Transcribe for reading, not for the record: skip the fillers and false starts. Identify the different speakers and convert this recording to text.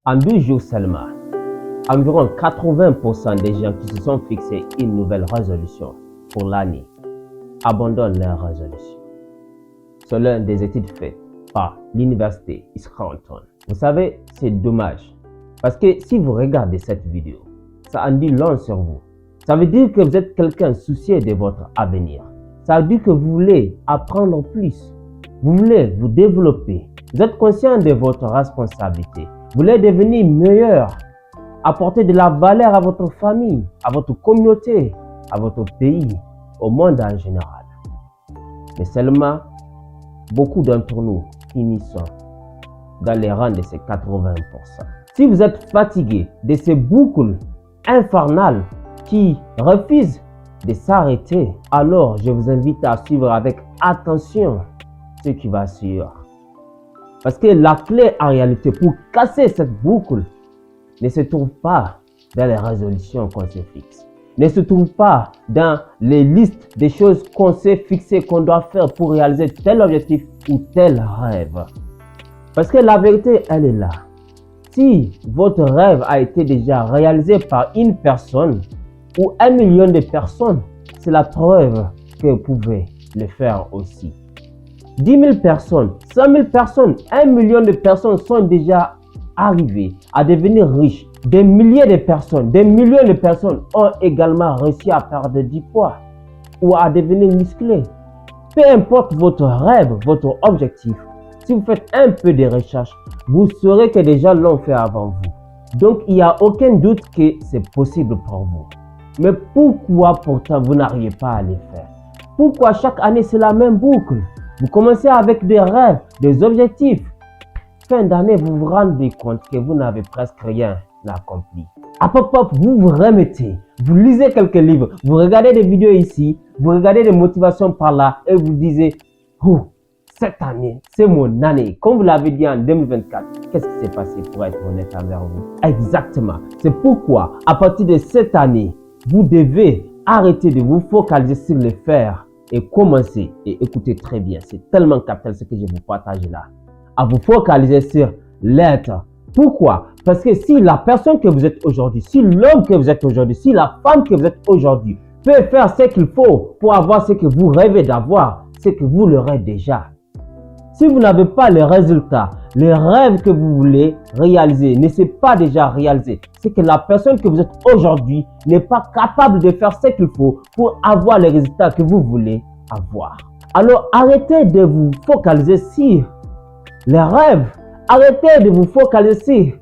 Speaker 1: En 2 jours seulement, environ 80% des gens qui se sont fixés une nouvelle résolution pour l'année abandonnent leur résolution. Selon des études faites par l'université Scranton. Vous savez, c'est dommage. Parce que si vous regardez cette vidéo, ça en dit long sur vous. Ça veut dire que vous êtes quelqu'un soucieux de votre avenir. Ça veut dire que vous voulez apprendre plus. Vous voulez vous développer. Vous êtes conscient de votre responsabilité. Vous voulez devenir meilleur. Apporter de la valeur à votre famille, à votre communauté, à votre pays, au monde en général. Mais seulement, beaucoup d'entre nous finissons dans les rangs de ces 80%. Si vous êtes fatigué de ces boucles infernales qui refusent de s'arrêter, alors je vous invite à suivre avec attention ce qui va suivre. Parce que la clé en réalité pour casser cette boucle ne se trouve pas dans les résolutions qu'on se fixe. Ne se trouve pas dans les listes des choses qu'on s'est fixées, qu'on doit faire pour réaliser tel objectif ou tel rêve. Parce que la vérité, elle est là. Si votre rêve a été déjà réalisé par une personne ou 1 million de personnes, c'est la preuve que vous pouvez le faire aussi. 10 000 personnes, 100 000 personnes, 1 million de personnes sont déjà arrivées à devenir riches. Des milliers de personnes, des millions de personnes ont également réussi à perdre du poids ou à devenir musclés. Peu importe votre rêve, votre objectif, si vous faites un peu de recherche, vous saurez que des gens l'ont fait avant vous. Donc, il n'y a aucun doute que c'est possible pour vous. Mais pourquoi pourtant vous n'arrivez pas à les faire? Pourquoi chaque année c'est la même boucle? Vous commencez avec des rêves, des objectifs. Fin d'année, vous vous rendez compte que vous n'avez presque rien accompli. Après, vous vous remettez, vous lisez quelques livres, vous regardez des vidéos ici, vous regardez des motivations par là et vous disiez, oh, cette année, c'est mon année. Comme vous l'avez dit en 2024, qu'est-ce qui s'est passé pour être honnête envers vous? Exactement. C'est pourquoi, à partir de cette année, vous devez arrêter de vous focaliser sur le faire et commencer, et écoutez très bien, c'est tellement capital ce que je vous partage là, à vous focaliser sur l'être. Pourquoi? Parce que si la personne que vous êtes aujourd'hui, si l'homme que vous êtes aujourd'hui, si la femme que vous êtes aujourd'hui peut faire ce qu'il faut pour avoir ce que vous rêvez d'avoir, c'est que vous l'aurez déjà. Si vous n'avez pas les résultats, les rêves que vous voulez réaliser ne sont pas déjà réalisés, c'est que la personne que vous êtes aujourd'hui n'est pas capable de faire ce qu'il faut pour avoir les résultats que vous voulez avoir. Alors arrêtez de vous focaliser sur les rêves. Arrêtez de vous focaliser sur